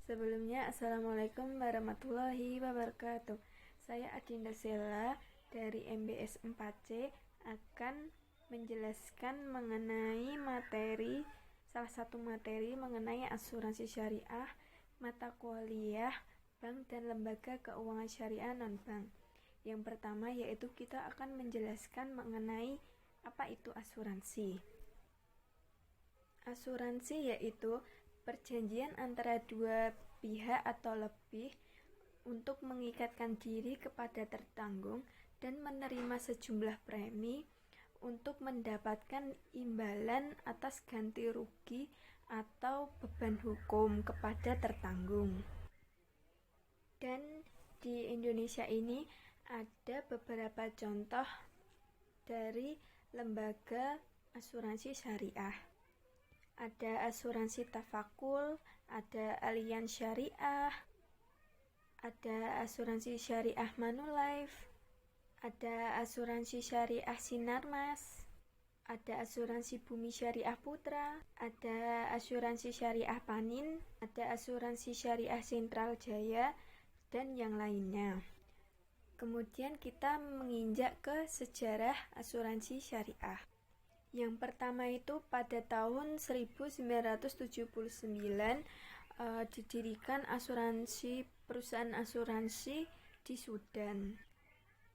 Sebelumnya, Assalamualaikum warahmatullahi wabarakatuh. Saya Adinda Sela dari MBS 4C akan menjelaskan mengenai salah satu materi mengenai asuransi syariah, mata kuliah, bank dan lembaga keuangan syariah non-bank. Yang pertama yaitu kita akan menjelaskan mengenai apa itu asuransi. Asuransi yaitu perjanjian antara dua pihak atau lebih untuk mengikatkan diri kepada tertanggung dan menerima sejumlah premi untuk mendapatkan imbalan atas ganti rugi atau beban hukum kepada tertanggung. Dan di Indonesia ini ada beberapa contoh dari lembaga asuransi syariah. Ada asuransi Tafakul, ada Allianz Syariah, ada asuransi syariah Manulife, ada asuransi syariah Sinarmas, ada asuransi Bumi Syariah Putra, ada asuransi syariah Panin, ada asuransi syariah Sentral Jaya, dan yang lainnya. Kemudian kita menginjak ke sejarah asuransi syariah. Yang pertama itu pada tahun 1979 didirikan perusahaan asuransi di Sudan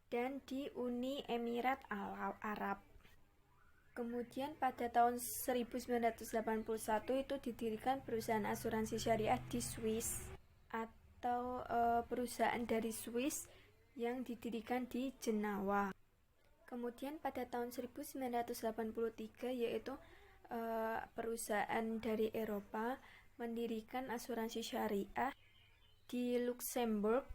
dan di Uni Emirat Arab. Kemudian pada tahun 1981 itu didirikan perusahaan asuransi syariah di Swiss atau perusahaan dari Swiss yang didirikan di Jenawa. Kemudian pada tahun 1983 yaitu perusahaan dari Eropa mendirikan asuransi syariah di Luxembourg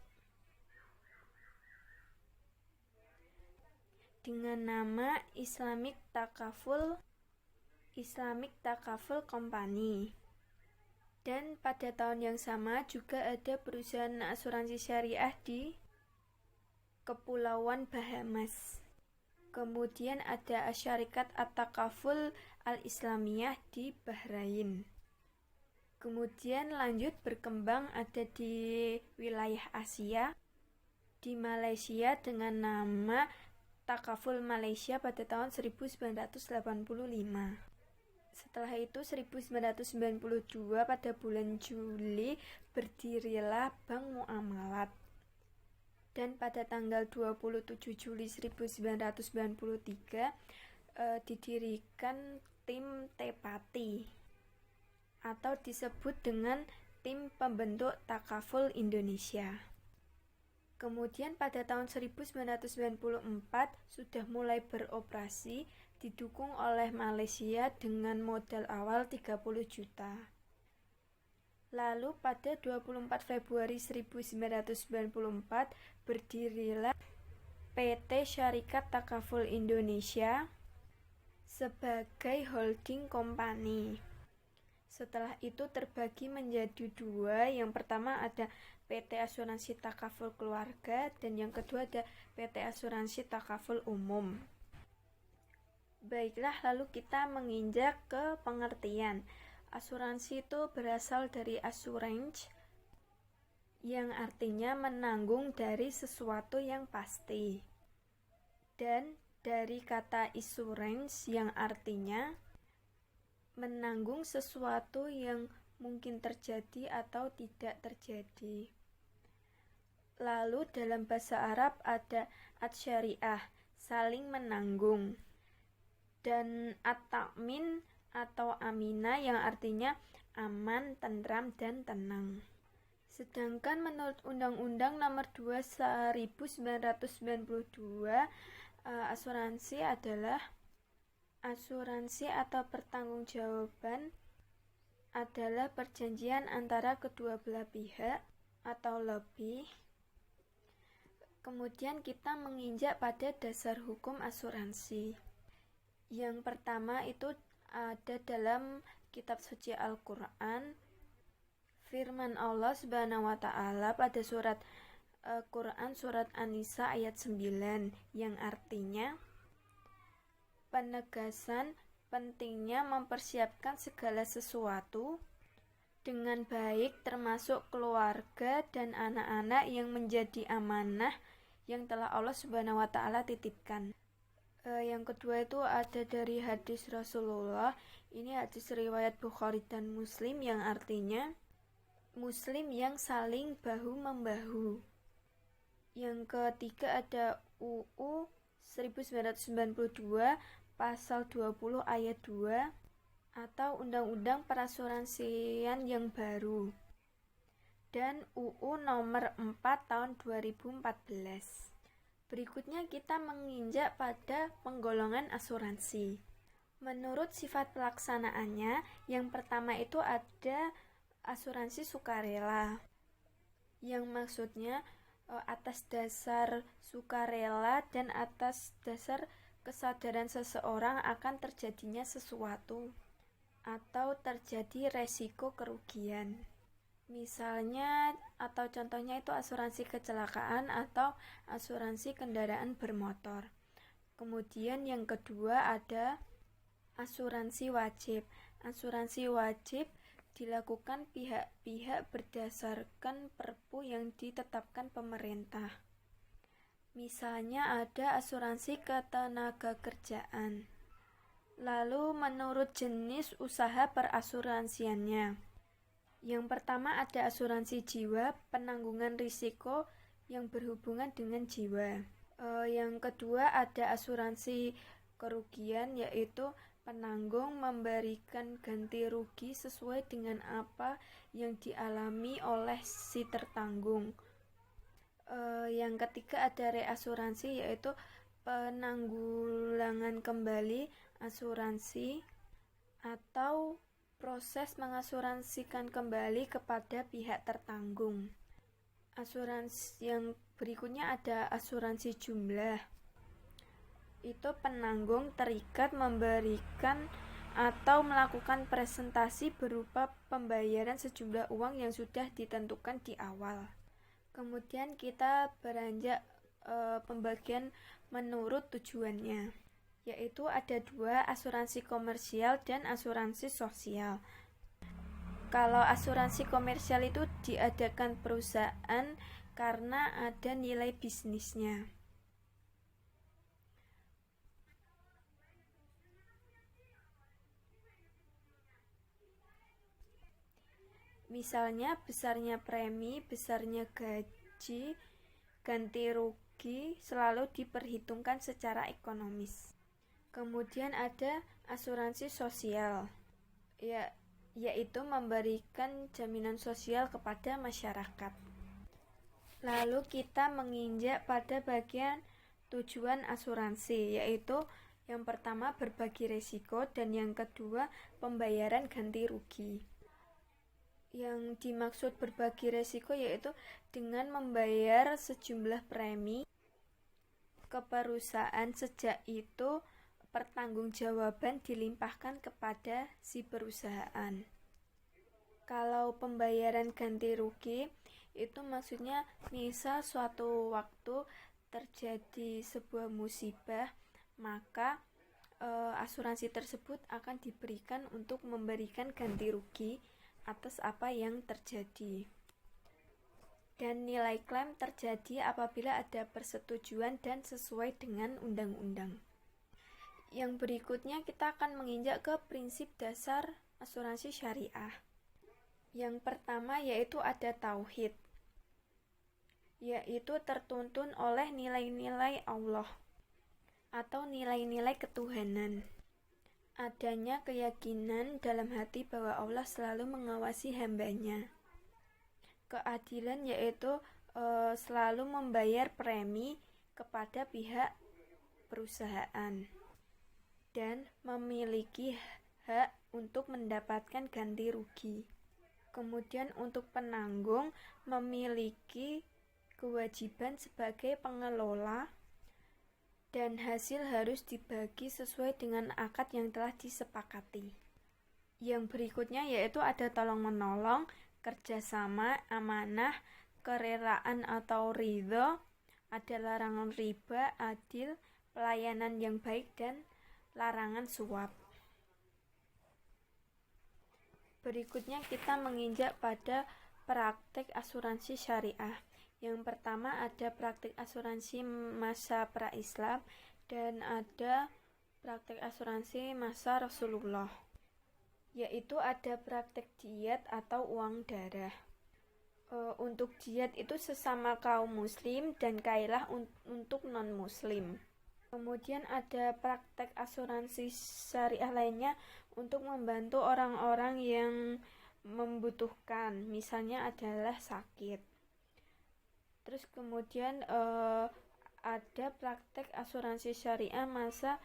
dengan nama Islamic Takaful Company. Dan pada tahun yang sama juga ada perusahaan asuransi syariah di Kepulauan Bahamas. Kemudian ada Syarikat At-Takaful Al-Islamiyah di Bahrain. Kemudian lanjut berkembang ada di wilayah Asia, di Malaysia dengan nama Takaful Malaysia pada tahun 1985. Setelah itu 1992 pada bulan Juli berdirilah Bank Muamalat. Dan pada tanggal 27 Juli 1993 didirikan tim Tepati atau disebut dengan tim pembentuk Takaful Indonesia. Kemudian pada tahun 1994 sudah mulai beroperasi didukung oleh Malaysia dengan modal awal 30 juta. Lalu pada 24 Februari 1994 berdirilah PT Syarikat Takaful Indonesia sebagai holding company. Setelah itu terbagi menjadi dua. Yang pertama ada PT Asuransi Takaful Keluarga dan yang kedua ada PT Asuransi Takaful Umum. Baiklah, lalu kita menginjak ke pengertian. Asuransi itu berasal dari assurance yang artinya menanggung dari sesuatu yang pasti. Dan dari kata insurance yang artinya menanggung sesuatu yang mungkin terjadi atau tidak terjadi. Lalu dalam bahasa Arab ada at-syariah, saling menanggung. Dan at-ta'min atau amina yang artinya aman, tentram, dan tenang. Sedangkan menurut Undang-Undang Nomor 2 1992 asuransi adalah asuransi atau pertanggungjawaban adalah perjanjian antara kedua belah pihak atau lebih. Kemudian kita menginjak pada dasar hukum asuransi. Yang pertama itu ada dalam kitab suci Al-Quran, firman Allah Subhanahu wa Ta'ala pada surat Quran surat An-Nisa ayat 9 yang artinya penegasan pentingnya mempersiapkan segala sesuatu dengan baik, termasuk keluarga dan anak-anak yang menjadi amanah yang telah Allah Subhanahu wa Ta'ala titipkan. Yang kedua itu ada dari hadis Rasulullah. Ini hadis riwayat Bukhari dan Muslim yang artinya Muslim yang saling bahu-membahu. Yang ketiga ada UU 1992 pasal 20 ayat 2 atau Undang-Undang Perasuransian yang baru, dan UU nomor 4 tahun 2014. Berikutnya kita menginjak pada penggolongan asuransi. Menurut sifat pelaksanaannya, yang pertama itu ada asuransi sukarela, yang maksudnya atas dasar sukarela dan atas dasar kesadaran seseorang akan terjadinya sesuatu atau terjadi resiko kerugian. Misalnya atau contohnya itu asuransi kecelakaan atau asuransi kendaraan bermotor. Kemudian yang kedua ada asuransi wajib. Asuransi wajib dilakukan pihak-pihak berdasarkan perpu yang ditetapkan pemerintah. Misalnya ada asuransi ketenagakerjaan. Lalu menurut jenis usaha perasuransiannya. Yang pertama ada asuransi jiwa, penanggungan risiko yang berhubungan dengan jiwa. Yang kedua ada asuransi kerugian, yaitu penanggung memberikan ganti rugi sesuai dengan apa yang dialami oleh si tertanggung. Yang ketiga ada reasuransi, yaitu penanggulangan kembali asuransi atau proses mengasuransikan kembali kepada pihak tertanggung. Asuransi yang berikutnya ada asuransi jumlah. Itu penanggung terikat memberikan atau melakukan presentasi berupa pembayaran sejumlah uang yang sudah ditentukan di awal. Kemudian kita beranjak pembagian menurut tujuannya, yaitu ada dua, asuransi komersial dan asuransi sosial. Kalau asuransi komersial itu diadakan perusahaan karena ada nilai bisnisnya. Misalnya besarnya premi, besarnya gaji, ganti rugi selalu diperhitungkan secara ekonomis. Kemudian ada asuransi sosial, yaitu memberikan jaminan sosial kepada masyarakat. Lalu kita menginjak pada bagian tujuan asuransi, yaitu yang pertama berbagi risiko dan yang kedua pembayaran ganti rugi. Yang dimaksud berbagi risiko yaitu dengan membayar sejumlah premi ke perusahaan. Sejak itu pertanggungjawaban dilimpahkan kepada si perusahaan. Kalau pembayaran ganti rugi itu maksudnya misal suatu waktu terjadi sebuah musibah, maka asuransi tersebut akan diberikan untuk memberikan ganti rugi atas apa yang terjadi. Dan nilai klaim terjadi apabila ada persetujuan dan sesuai dengan undang-undang. Yang berikutnya kita akan menginjak ke prinsip dasar asuransi syariah. Yang pertama yaitu ada tauhid, yaitu tertuntun oleh nilai-nilai Allah atau nilai-nilai ketuhanan. Adanya keyakinan dalam hati bahwa Allah selalu mengawasi hambanya. Keadilan yaitu selalu membayar premi kepada pihak perusahaan dan memiliki hak untuk mendapatkan ganti rugi. Kemudian untuk penanggung memiliki kewajiban sebagai pengelola dan hasil harus dibagi sesuai dengan akad yang telah disepakati. Yang berikutnya yaitu ada tolong-menolong, kerjasama, amanah, kerelaan atau ridho, ada larangan riba, adil, pelayanan yang baik, dan larangan suap. Berikutnya kita menginjak pada praktik asuransi syariah. Yang pertama ada praktik asuransi masa pra-Islam dan ada praktik asuransi masa Rasulullah, yaitu ada praktik jihad atau uang darah. Untuk jihad itu sesama kaum muslim dan kailah untuk non-muslim. Kemudian ada praktek asuransi syariah lainnya untuk membantu orang-orang yang membutuhkan, misalnya adalah sakit. Terus kemudian ada praktek asuransi syariah masa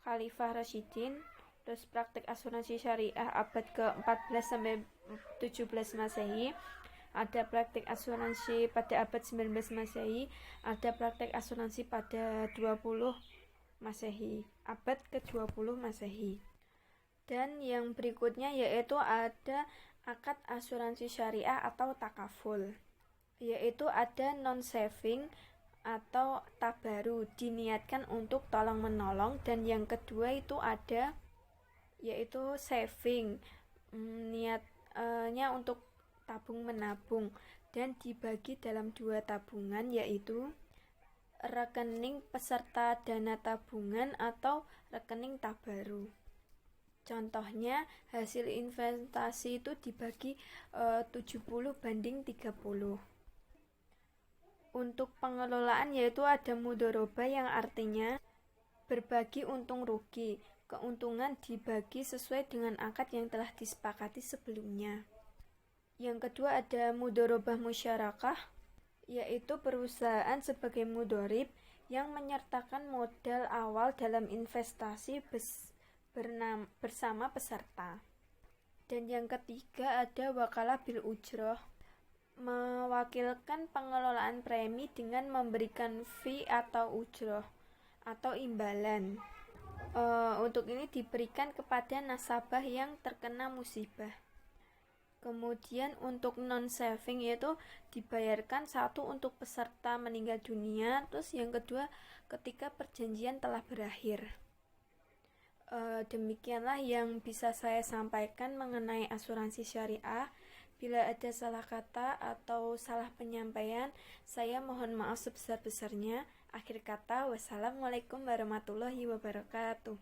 Khalifah Rasyidin, terus praktek asuransi syariah abad ke-14 sampai 17 Masehi, ada praktek asuransi pada abad 19 Masehi, ada praktek asuransi pada 20 Masehi, abad ke-20 Masehi. Dan yang berikutnya yaitu ada akad asuransi syariah atau takaful, yaitu ada non-saving atau tabaru, diniatkan untuk tolong menolong. Dan yang kedua itu ada yaitu saving, niatnya untuk tabung menabung, dan dibagi dalam dua tabungan, yaitu rekening peserta dana tabungan atau rekening tabaru. Contohnya hasil investasi itu dibagi 70/30. Untuk pengelolaan yaitu ada mudhoroba yang artinya berbagi untung rugi. Keuntungan dibagi sesuai dengan akad yang telah disepakati sebelumnya. Yang kedua ada mudhorobah musyarakah, yaitu perusahaan sebagai mudhorib yang menyertakan modal awal dalam investasi bersama peserta. Dan yang ketiga ada wakalah bil ujroh, mewakilkan pengelolaan premi dengan memberikan fee atau ujroh atau imbalan. Untuk ini diberikan kepada nasabah yang terkena musibah. Kemudian untuk non-saving yaitu dibayarkan satu untuk peserta meninggal dunia, terus yang kedua ketika perjanjian telah berakhir. Demikianlah yang bisa saya sampaikan mengenai asuransi syariah. Bila ada salah kata atau salah penyampaian, saya mohon maaf sebesar-besarnya. Akhir kata, wassalamualaikum warahmatullahi wabarakatuh.